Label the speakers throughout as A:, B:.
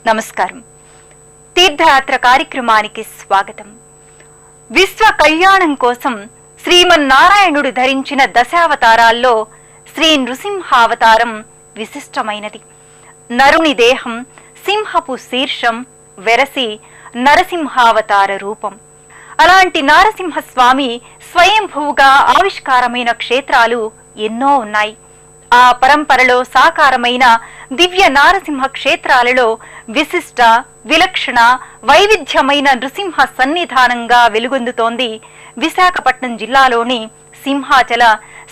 A: నమస్కారం. తీర్థయాత్ర కార్యక్రమానికి స్వాగతం. విశ్వ కళ్యాణం కోసం శ్రీమన్నారాయణుడు ధరించిన దశావతారాల్లో శ్రీ నృసింహావతారం విశిష్టమైనది. నరుని దేహం సింహపు శీర్షం వెరసి నరసింహావతార రూపం. అలాంటి నారసింహస్వామి స్వయంభూగా ఆవిష్కారమైన క్షేత్రాలు ఎన్నో ఉన్నాయి. ఆ పరంపరలో సాకారమైన దివ్య నారసింహ క్షేత్రాలలో విశిష్ట, విలక్షణ, వైవిధ్యమైన నృసింహ సన్నిధానంగా వెలుగొందుతోంది విశాఖపట్నం జిల్లాలోని సింహాచల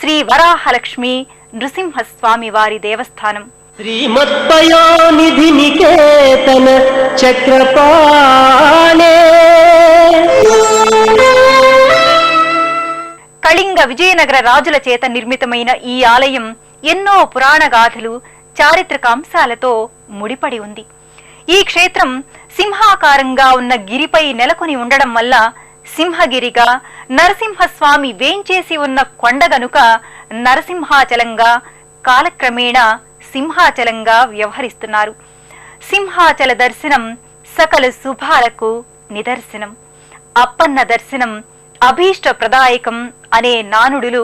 A: శ్రీ వరాహలక్ష్మి నృసింహస్వామి వారి దేవస్థానం.
B: శ్రీమత్పయోనిధి నికేతన చక్రపాణే.
A: కళింగ విజయనగర రాజుల చేత నిర్మితమైన ఈ ఆలయం ఎన్నో పురాణ గాథలు, చారిత్రక అంశాలతో ముడిపడి ఉంది. ఈ క్షేత్రం సింహాకారంగా ఉన్న గిరిపై నెలకొని ఉండడం వల్ల సింహగిరిగా, నరసింహస్వామి వేంచేసి ఉన్న కొండ గనుక నరసింహాచలంగా, కాలక్రమేణా సింహాచలంగా వ్యవహరిస్తున్నారు. సింహాచల దర్శనం సకల శుభాలకు నిదర్శనం. అప్పన్న దర్శనం అభీష్ట ప్రదాయకం అనే నానుడులు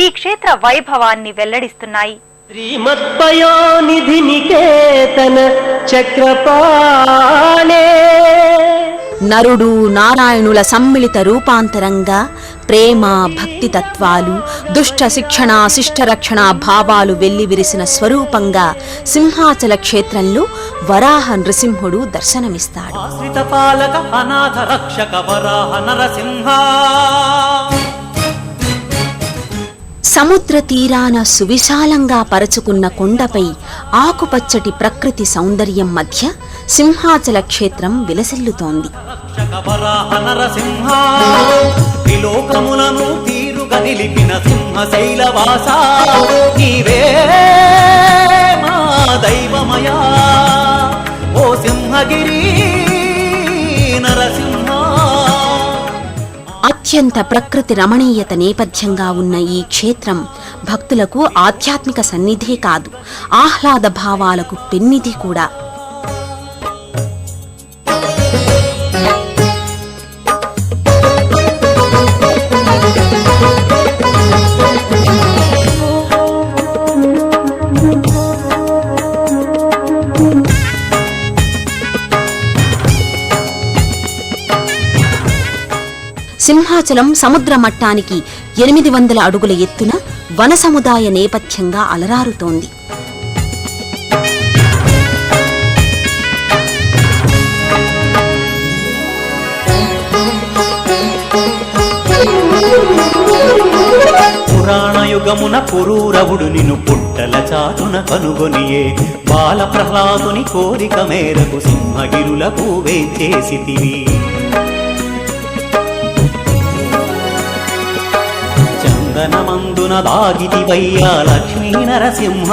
A: ఈ క్షేత్ర వైభవాన్ని వెల్లడిస్తున్నాయి.
B: శ్రీమత్పయోనిధి నికేతన చక్రపాణే.
C: నరుడు నారాయణుల సమ్మిళిత రూపాంతరంగా ప్రేమ, భక్తి తత్వాలు, దుష్ట శిక్షణ, శిష్టరక్షణ భావాలు వెల్లివిరిసిన స్వరూపంగా సింహాచల క్షేత్రంలో వరాహ నృసింహుడు దర్శనమిస్తాడు. సముద్ర తీరాన సువిశాలంగా పరచుకున్న కొండపై ఆకుపచ్చటి ప్రకృతి సౌందర్యం మధ్య సింహాచల క్షేత్రం విలసిల్లుతోంది. అత్యంత ప్రకృతి రమణీయత నేపథ్యంగా ఉన్న ఈ క్షేత్రం భక్తులకు ఆధ్యాత్మిక సన్నిధే కాదు, ఆహ్లాద భావాలకు పెన్నిధి కూడా. సింహాచలం సముద్ర మట్టానికి 800 అడుగుల ఎత్తున వన సముదాయ నేపథ్యంగా అలరారుతోంది.
D: పురాణయుగమున పురూరవుడు నిన్ను పుట్టల చాటున కనుగొనియే బాల ప్రహ్లాదుని కోరిక మేరకు సింహగిరులకు వేంచేసితివి. చందనమందున దాగితివయ్యా లక్ష్మీ నరసింహ.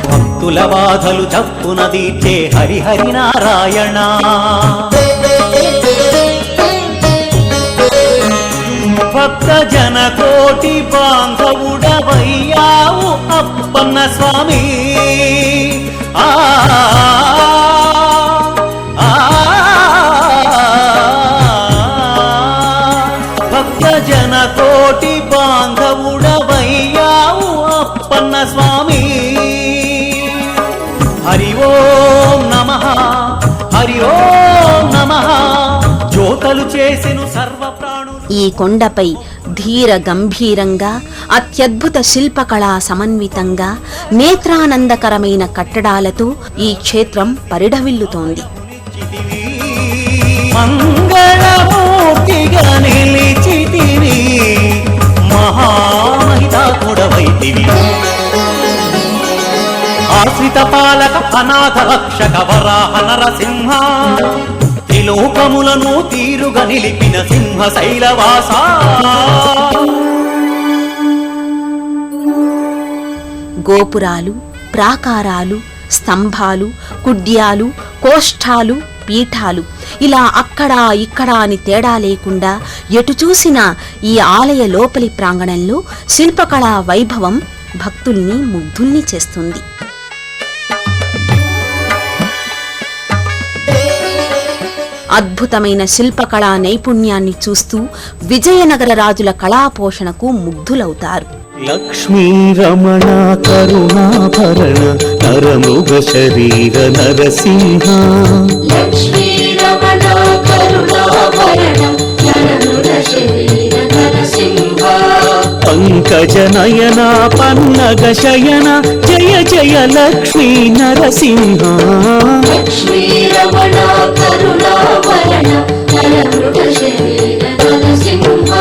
D: భక్తుల బాధలు చప్పున తీర్చే హరిహరి నారాయణ. భక్త జన కోటి బాంధవుడవయ్యావు అప్పన్న స్వామి. భక్త జన కోటి బాంధవుడవయ్యావు అప్పన్న స్వామి. హరి ఓం నమః, హరి ఓం నమః. జ్యోతలు చేసెను సర్వ ప్రాణులు.
C: ఈ కొండపై ధీర గంభీరంగా, అత్యద్భుత శిల్పకళా సమన్వితంగా, నేత్రానందకరమైన కట్టడాలతో ఈ క్షేత్రం పరిఢవిల్లుతోంది.
D: మంగళమూర్తిగా నిలిచితివి, మహామహితాత్ముడవైతివి. ఆశ్రిత పాలక అనాథ రక్షక వరాహ నరసింహ. త్రిలోకములను తీరుగా నిలిపిన సింహ శైలవాస.
C: గోపురాలు, ప్రాకారాలు, స్తంభాలు, కుడ్యాలు, కోష్ఠాలు, పీఠాలు ఇలా అక్కడా ఇక్కడా అని తేడా లేకుండా ఎటు చూసినా ఈ ఆలయ లోపలి ప్రాంగణంలో శిల్పకళా వైభవం భక్తుల్ని ముగ్ధుల్ని చేస్తుంది. అద్భుతమైన శిల్పకళా నైపుణ్యాన్ని చూస్తూ విజయనగర రాజుల కళాపోషణకు ముగ్ధులవుతారు.
B: లక్ష్మీ రమణ కరుణాభరణ నరమృగ శరీర నరసింహ
E: లక్ష్మీ రమణ కరుణాభరణ నరమృగ శరీర నరసింహ
B: పంకజ నయన పన్నగ శయన జయ జయ లక్ష్మీ నరసింహ
E: లక్ష్మీ రమణ కరుణాభరణ నరమృగ శరీర నరసింహ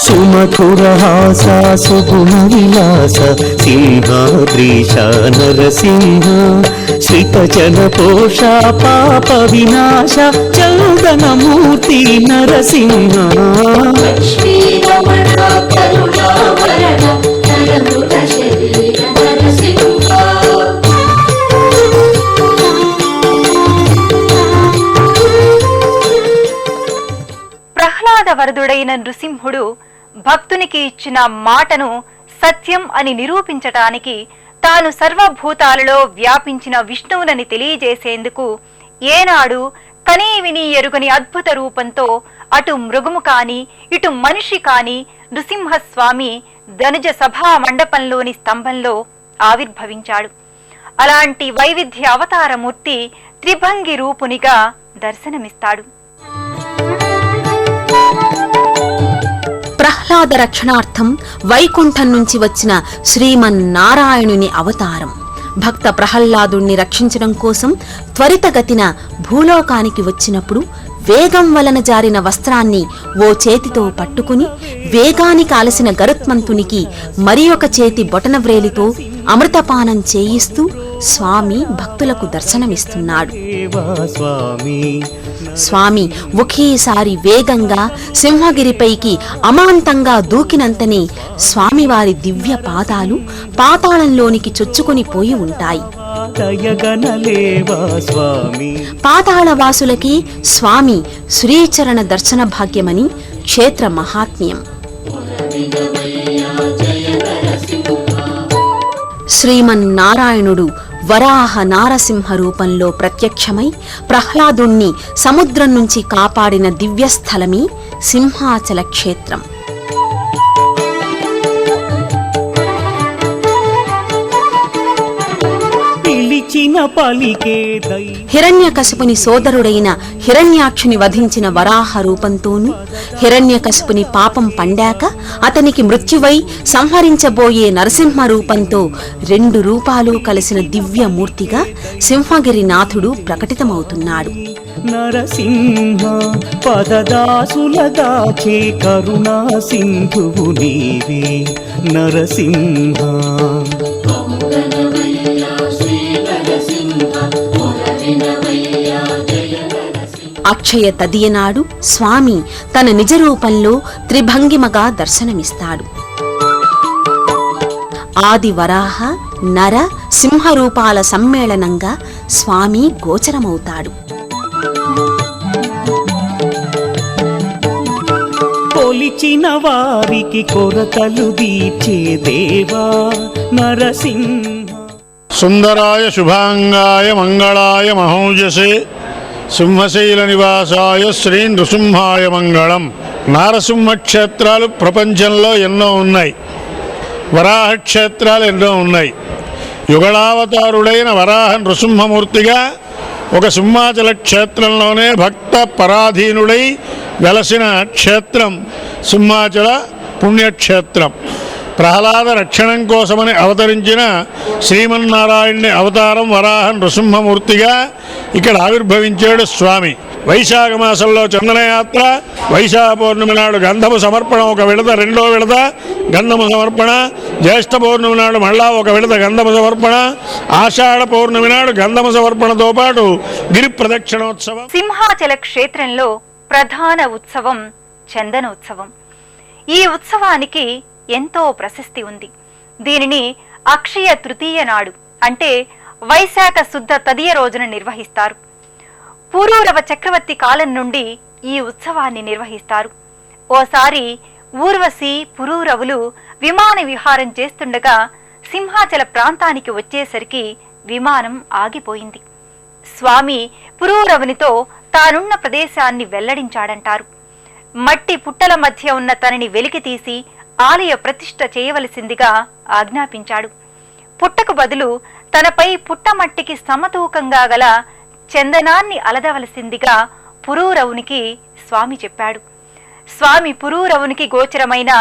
B: సుమధురహాస సుగుణ విలాస సింహాద్రీశ నరసింహ శ్రితజన పోష పాప వినాశ చందనమూర్తి నరసింహ
E: లక్ష్మీ రమణ కరుణాభరణ నరమృగ శరీర నరసింహ
A: ప్రహ్లాద వరదుడైన నృసింహుడు భక్తునికి ఇచ్చిన మాటను సత్యం అని నిరూపించటానికి తాను సర్వభూతాలలో వ్యాపించిన విష్ణువునని తెలియజేసేందుకు ఏనాడు కనీ విని ఎరుగని అద్భుత రూపంతో అటు మృగము కాని ఇటు మనిషి కాని నృసింహస్వామి ధనుజ సభా మండపంలోని స్తంభంలో ఆవిర్భవించాడు. అలాంటి వైవిధ్య అవతారమూర్తి త్రిభంగి రూపునిగా దర్శనమిస్తాడు.
C: ప్రహ్లాద రక్షణార్థం వైకుంఠం నుంచి వచ్చిన శ్రీమన్నారాయణుని అవతారం. భక్త ప్రహ్లాదుణ్ణి రక్షించడం కోసం త్వరితగతిన భూలోకానికి వచ్చినప్పుడు వేగం వలన జారిన వస్త్రాన్ని ఓ చేతితో పట్టుకుని వేగానికి అలసిన గరుత్మంతునికి మరి ఒక చేతి బొటనవ్రేలితో అమృతపానం చేయిస్తూ స్వామి భక్తులకు దర్శనమిస్తున్నాడు. స్వామి ఒకేసారి వేగంగా సింహగిరిపైకి అమాంతంగా దూకినంతనే స్వామివారి దివ్య పాదాలు పాతాళంలోనికి చొచ్చుకొని పోయి ఉంటాయి. పాతాళవాసులకి స్వామి శ్రీచరణ దర్శన భాగ్యమని క్షేత్ర మహాత్మ్యం. శ్రీమన్నారాయణుడు వరాహ నారసింహ రూపంలో ప్రత్యక్షమై ప్రహ్లాదుణ్ణి సముద్రం నుంచి కాపాడిన దివ్యస్థలమే సింహాచల క్షేత్రం. హిరణ్యకశిపుని సోదరుడైన హిరణ్యాక్షుని వధించిన వరాహ రూపంతోనూ హిరణ్యకశిపుని పాపం పండాక అతనికి మృత్యువై సంహరించబోయే నరసింహ రూపంతో రెండు రూపాలు కలిసిన దివ్యమూర్తిగా సింహగిరినాథుడు ప్రకటితమవుతున్నాడు.
B: నరసింహ పదదాసులదాచే కరుణా సింధువు నీవే నరసింహ.
C: అక్షయ తదియనాడు స్వామి తన నిజ రూపంలో త్రిభంగిమగా దర్శనమిస్తాడు. ఆది వరాహ నర సింహ రూపాల సమ్మేళనంగా స్వామి గోచరమవుతాడు.
B: కొలిచిన వారికి కొరతలు తీర్చే దేవా నరసింహ.
F: సుందరాయ శుభాంగాయ మంగళాయ మహోజసే సింహశైల నివాసాయ శ్రీ నృసింహాయ మంగళం. నారసింహ క్షేత్రాలు ప్రపంచంలో ఎన్నో ఉన్నాయి, వరాహ క్షేత్రాలు ఎన్నో ఉన్నాయి. యుగళావతారుడైన వరాహ నృసింహమూర్తిగా ఒక సింహాచల క్షేత్రంలోనే భక్త పరాధీనుడై వెలసిన క్షేత్రం సింహాచల పుణ్యక్షేత్రం. ప్రహ్లాద రక్షణం కోసమని అవతరించిన శ్రీమన్నారాయణుని అవతారం వరాహ నృసింహమూర్తిగా ఇక్కడ ఆవిర్భవించాడు స్వామి. వైశాఖ మాసంలో చందనయాత్ర, వైశాఖ పౌర్ణమి నాడు గంధము సమర్పణ ఒక విడత, రెండో విడత గంధము సమర్పణ, జ్యేష్ఠ పౌర్ణమి నాడు మళ్ళా ఒక విడత గంధము సమర్పణ, ఆషాఢ పౌర్ణమి నాడు గంధము సమర్పణతో పాటు గిరి ప్రదక్షిణోత్సవం.
A: సింహాచల క్షేత్రంలో ప్రధాన ఉత్సవం చందనోత్సవం. ఈ ఉత్సవానికి ఎంతో ప్రశస్తి ఉంది. దీనిని అక్షయ తృతీయ నాడు అంటే వైశాఖ శుద్ధ తదియ రోజున నిర్వహిస్తారు. పురూరవ చక్రవర్తి కాలం నుండి ఈ ఉత్సవాన్ని నిర్వహిస్తారు. ఓసారి ఊర్వశి పురూరవులు విమాన విహారం చేస్తుండగా సింహాచల ప్రాంతానికి వచ్చేసరికి విమానం ఆగిపోయింది. స్వామి పురూరవునితో తానున్న ప్రదేశాన్ని వెల్లడించాడంటారు. మట్టి పుట్టల మధ్య ఉన్న తనని వెలికి తీసి ఆలయ ప్రతిష్ఠ చేయవలసిందిగా ఆజ్ఞాపించాడు. పుట్టకు బదులు తనపై పుట్టమట్టికి సమతూకంగా గల చందనాన్ని అలదవలసిందిగా పురూరవునికి స్వామి చెప్పాడు. స్వామి పురూరవునికి గోచరమైన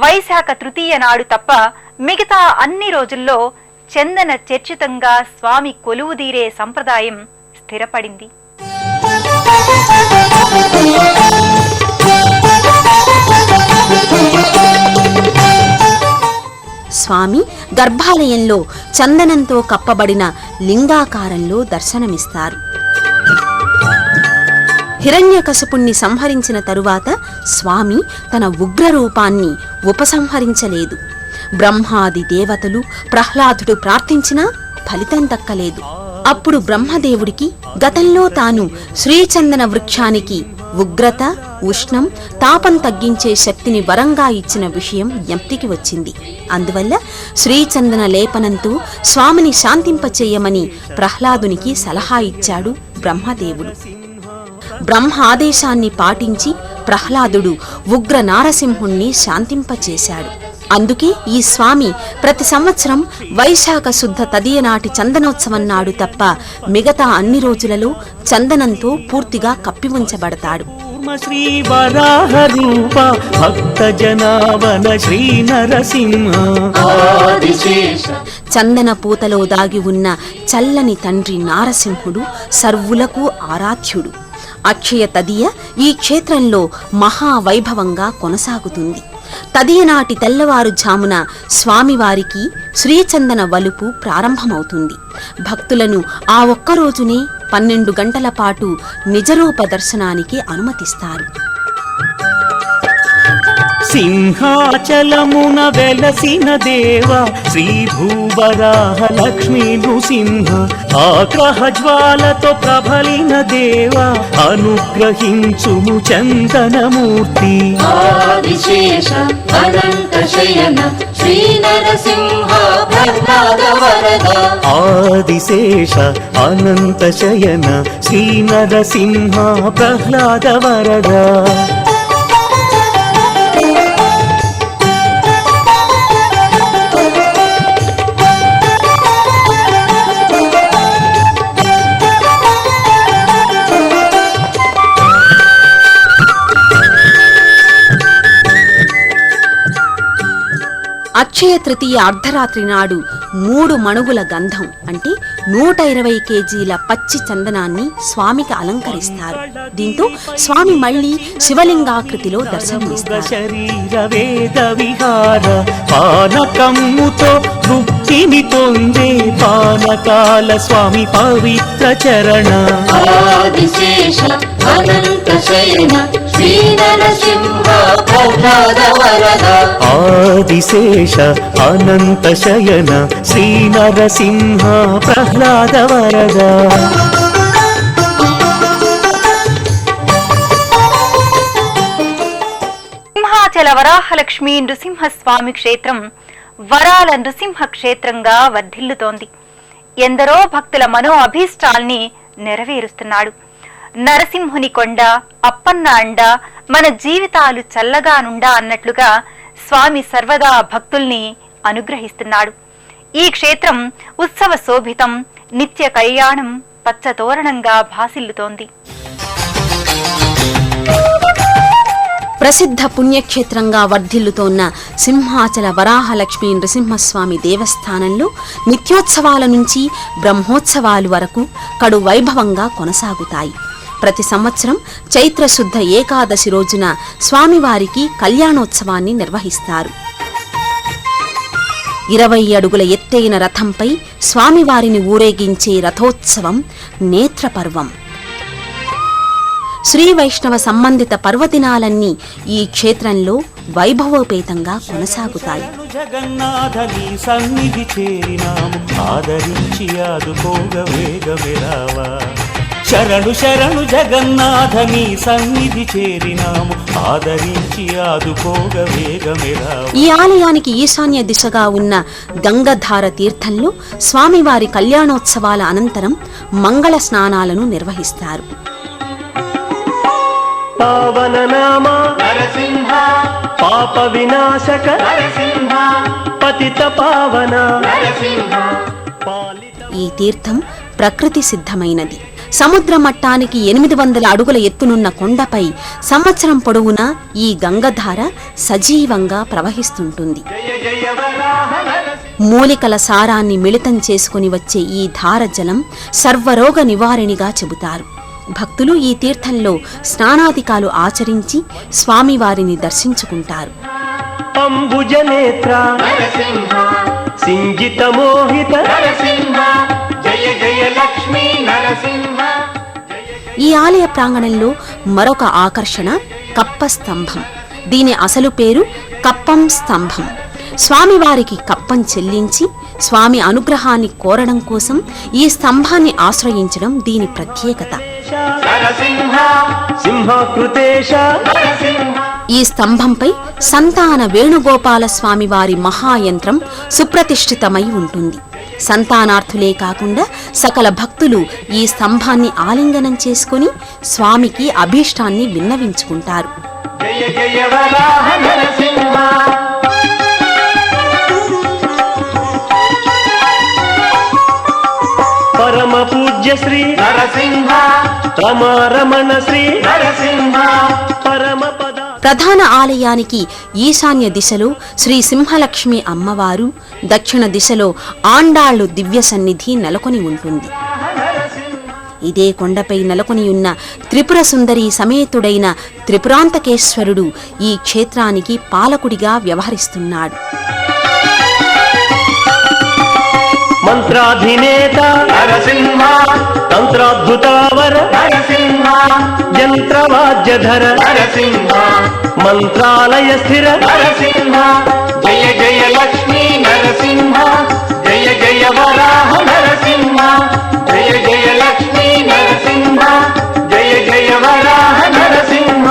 A: వైశాఖ తృతీయ నాడు తప్ప మిగతా అన్ని రోజుల్లో చందన చర్చితంగా స్వామి కొలువుదీరే సంప్రదాయం స్థిరపడింది.
C: స్వామి గర్భాలయంలో చందనంతో కప్పబడిన లింగాకారంలో దర్శనమిస్తారు. హిరణ్యకశపుణ్ణి సంహరించిన తరువాత స్వామి తన ఉగ్రరూపాన్ని ఉపసంహరించలేదు. బ్రహ్మాది దేవతలు ప్రహ్లాదుడు ప్రార్థించినా ఫలితం దక్కలేదు. అప్పుడు బ్రహ్మదేవుడికి గతంలో తాను శ్రీచందన వృక్షానికి ఉగ్రత, ఉష్ణం, తాపం తగ్గించే శక్తిని వరంగా ఇచ్చిన విషయం జ్ఞప్తికి వచ్చింది. అందువల్ల శ్రీచందన లేపనంతో స్వామిని శాంతింపచేయమని ప్రహ్లాదునికి సలహా ఇచ్చాడు బ్రహ్మదేవుడు. బ్రహ్మ ఆదేశాన్ని పాటించి ప్రహ్లాదుడు ఉగ్ర నారసింహుణ్ణి శాంతింపచేశాడు. అందుకే ఈ స్వామి ప్రతి సంవత్సరం వైశాఖ శుద్ధ తదియ నాటి చందనోత్సవం నాడు తప్ప మిగతా అన్ని రోజులలో చందనంతో పూర్తిగా కప్పి ఉంచబడతాడు.
B: శ్రీ వరాహ రూప భక్త జనావన శ్రీ నరసింహ.
C: చందన పూతలో దాగి ఉన్న చల్లని తండ్రి నారసింహుడు సర్వులకు ఆరాధ్యుడు. అక్షయ తదియ ఈ క్షేత్రంలో మహావైభవంగా కొనసాగుతుంది. తదియనాటి తెల్లవారుఝామున స్వామివారికి శ్రీచందన వలుపు ప్రారంభమవుతుంది. భక్తులను ఆ ఒక్కరోజునే 12 గంటల పాటు నిజరూప దర్శనానికి అనుమతిస్తారు.
B: సింహాచలమున వెలసిన దేవ శ్రీ భూవరాహ లక్ష్మీ నృసింహ. ఆగ్రహ జ్వాలతో ప్రబలిన దేవ అనుగ్రహించుము
E: చందనమూర్తి. ఆదిశేష అనంత శయన శ్రీ నరసింహ ప్రహ్లాద వరద.
B: ఆదిశేష అనంత శయన శ్రీ నరసింహ ప్రహ్లాద వరద.
C: అక్షయ తృతీయ అర్ధరాత్రి నాడు 3 మణుగుల గంధం అంటే 120 కేజీల పచ్చి చందనాన్ని స్వామికి అలంకరిస్తారు. దీంతో స్వామి మళ్లీ శివలింగాకృతిలో దర్శనమిస్తారు.
B: శరీర వేద విహార పానకమ్ముతో తృప్తిని పొందే పానకాల స్వామి పవిత్ర చరణ.
E: ఆదిశేష అనంత శయన శ్రీ నరసింహ ప్రహ్లాద వరద.
B: ఆదిశేష అనంత శయన శ్రీ నరసింహ ప్రహ్లాద వరద.
A: సింహాచల వరాహలక్ష్మీ నృసింహస్వామి క్షేత్రం వరాల నృసింహ క్షేత్రంగా వర్ధిల్లుతోంది. ఎందరో భక్తుల మనో అభీష్టాల్ని నెరవేరుస్తున్నాడు. నరసింహుని కొండ, అప్పన్న అండ, మన జీవితాలు చల్లగానుండా అన్నట్లుగా స్వామి సర్వదా భక్తుల్ని అనుగ్రహిస్తున్నాడు. ఈ క్షేత్రం ఉత్సవ శోభితం, నిత్య కళ్యాణం, పచ్చతోరణంగా భాసిల్లుతోంది.
C: ప్రసిద్ధ పుణ్యక్షేత్రంగా వర్ధిల్లుతోన్న సింహాచల వరాహలక్ష్మీ నృసింహస్వామి దేవస్థానంలో నిత్యోత్సవాల నుంచి బ్రహ్మోత్సవాలు వరకు కడు వైభవంగా కొనసాగుతాయి. ప్రతి సంవత్సరం చైత్ర శుద్ధ ఏకాదశి రోజున స్వామివారికి కళ్యాణోత్సవాన్ని నిర్వహిస్తారు. 20 అడుగుల ఎత్తైన రథంపై స్వామివారిని ఊరేగించే రథోత్సవం నేత్రపర్వం. శ్రీ వైష్ణవ సంబంధిత పర్వదినాలన్నీ ఈ క్షేత్రంలో వైభవోపేతంగా కొనసాగుతాయి.
B: జగన్నాథని సన్నిధి చేరినాము, ఆదరించి ఆదుకోగ వేగమెరావా. శరణు శరణు జగన్నాథని సన్నిధి చేరినాము, ఆదరించి ఆదుకోగ వేగమెరావా.
C: ఈ ఆలయానికి ఈశాన్య దిశగా ఉన్న గంగధార తీర్థంలో స్వామివారి కళ్యాణోత్సవాల అనంతరం మంగళ స్నానాలను నిర్వహిస్తారు.
B: పావన నామ నరసింహ, పాప వినాశక నరసింహ, పతిత పావన నరసింహ.
C: ఈ తీర్థం ప్రకృతి సిద్ధమైనది. సముద్ర మట్టానికి 800 అడుగుల ఎత్తునున్న కొండపై సంవత్సరం పొడవునా ఈ గంగధార సజీవంగా ప్రవహిస్తుంటుంది. మూలికల సారాన్ని మిళితం చేసుకుని వచ్చే ఈ ధార జలం సర్వరోగ నివారణిగా చెబుతారు. భక్తులు ఈ తీర్థంలో స్నానాధికాలు ఆచరించి స్వామివారిని దర్శించుకుంటారు.
B: అంబుజనేత్ర నరసింహ, సింజిత మోహిత నరసింహ, జయ జయ లక్ష్మీ నరసింహ.
C: ఈ ఆలయ ప్రాంగణంలో మరొక ఆకర్షణ కప్ప స్తంభం. దీని అసలు పేరు కప్పం స్తంభం. స్వామివారికి కప్పం చెల్లించి స్వామి అనుగ్రహాన్ని కోరడం కోసం ఈ స్తంభాన్ని ఆశ్రయించడం దీని ప్రత్యేకత. ఈ స్తంభంపై సంతాన వేణుగోపాల స్వామివారి మహాయంత్రం సుప్రతిష్ఠితమై ఉంటుంది. సంతానార్థులే కాకుండా సకల భక్తులు ఈ స్తంభాన్ని ఆలింగనం చేసుకుని స్వామికి అభీష్టాన్ని విన్నవించుకుంటారు.
B: జయ జయ వరాహ నరసింహ. పరమ పూజ్య శ్రీ నరసింహ, రమారమణ శ్రీ నరసింహ, పరమ పద.
C: ప్రధాన ఆలయానికి ఈశాన్య దిశలో శ్రీ సింహలక్ష్మి అమ్మవారు, దక్షిణ దిశలో ఆండాళ్లు దివ్య సన్నిధి నెలకొని ఉంటుంది. ఇదే కొండపై నెలకొనియున్న త్రిపుర సుందరి సమేతుడైన త్రిపురాంతకేశ్వరుడు ఈ క్షేత్రానికి పాలకుడిగా వ్యవహరిస్తున్నాడు.
B: మంత్రాధినేత నరసింహ, తంత్రాద్భుతావర నరసింహ, యంత్రవాద్యధర నరసింహ, మంత్రాలయ స్థిర నరసింహ, జయ జయ లక్ష్మీ నరసింహ, జయ జయ వరాహ నరసింహ, జయ జయ లక్ష్మీ నరసింహ, జయ జయ వరాహ నరసింహ.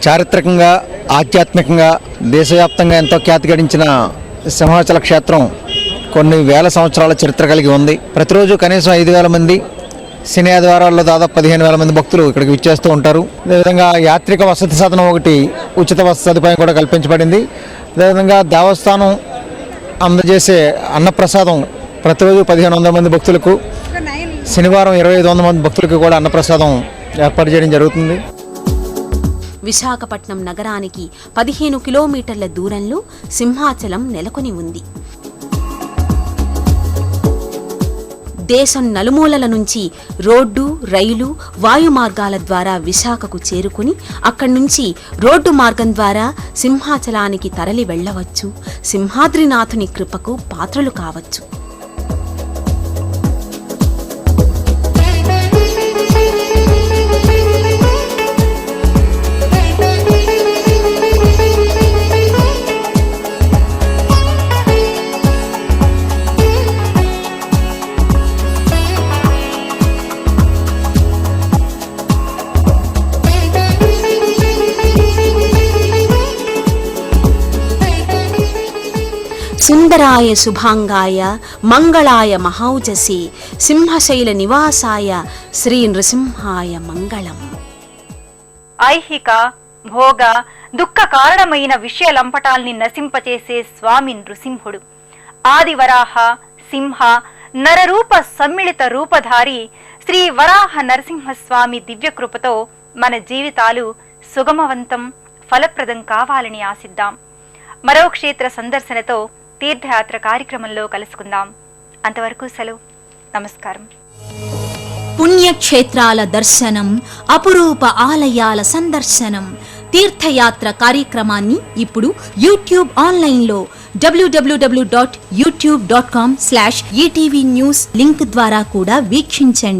G: చారిత్రకంగా ఆధ్యాత్మికంగా దేశవ్యాప్తంగా ఎంతో ఖ్యాతి గడించిన సింహాచల క్షేత్రం కొన్ని వేల సంవత్సరాల చరిత్ర కలిగి ఉంది. ప్రతిరోజు కనీసం 5,000 మంది, శని ఆదివారాల్లో దాదాపు 15,000 మంది భక్తులు ఇక్కడికి విచ్చేస్తూ ఉంటారు. అదేవిధంగా యాత్రిక వసతి సాధనం ఒకటి, ఉచిత వసతి సదుపాయం కూడా కల్పించబడింది. అదేవిధంగా దేవస్థానం అందజేసే అన్నప్రసాదం ప్రతిరోజు 1,500 మంది భక్తులకు, శనివారం 2,500 మంది భక్తులకు కూడా అన్నప్రసాదం ఏర్పాటు చేయడం జరుగుతుంది.
C: విశాఖపట్నం నగరానికి 15 కిలోమీటర్ల దూరంలో సింహాచలం నెలకొని ఉంది. దేశం నలుమూలల నుంచి రోడ్డు, రైలు, వాయు మార్గాల ద్వారా విశాఖకు చేరుకుని అక్కడి నుంచి రోడ్డు మార్గం ద్వారా సింహాచలానికి తరలి వెళ్లవచ్చు. సింహాద్రినాథుని కృపకు పాత్రలు కావచ్చు. సుందరాయ శుభాంగాయ మంగళాయ మహౌజసే సింహశైల నివాసాయ శ్రీ నృసింహాయ మంగళం.
A: ఐహిక భోగ దుఃఖ కారణమైన విషయలంపటాల్ని నశింపచేసే స్వామి నృసింహుడు. ఆదివరాహ సింహ నరరూప సమ్మిళిత రూపధారి శ్రీ వరాహ నరసింహస్వామి దివ్యకృపతో మన జీవితాలు సుగమవంతం, ఫలప్రదం కావాలని ఆశిద్దాం. మరో క్షేత్ర సందర్శనతో తీర్థయాత్ర కార్యక్రమంలో కలుసుకుందాం. అంతవరకు సెలవు. నమస్కారం.
C: పుణ్యక్షేత్రాల దర్శనం, అపురూప ఆలయాల సందర్శనం, తీర్థయాత్ర కార్యక్రమాన్ని ఇప్పుడు యూట్యూబ్ ఆన్లైన్లో www.youtube.com/ETV News లింక్ ద్వారా కూడా వీక్షించండి.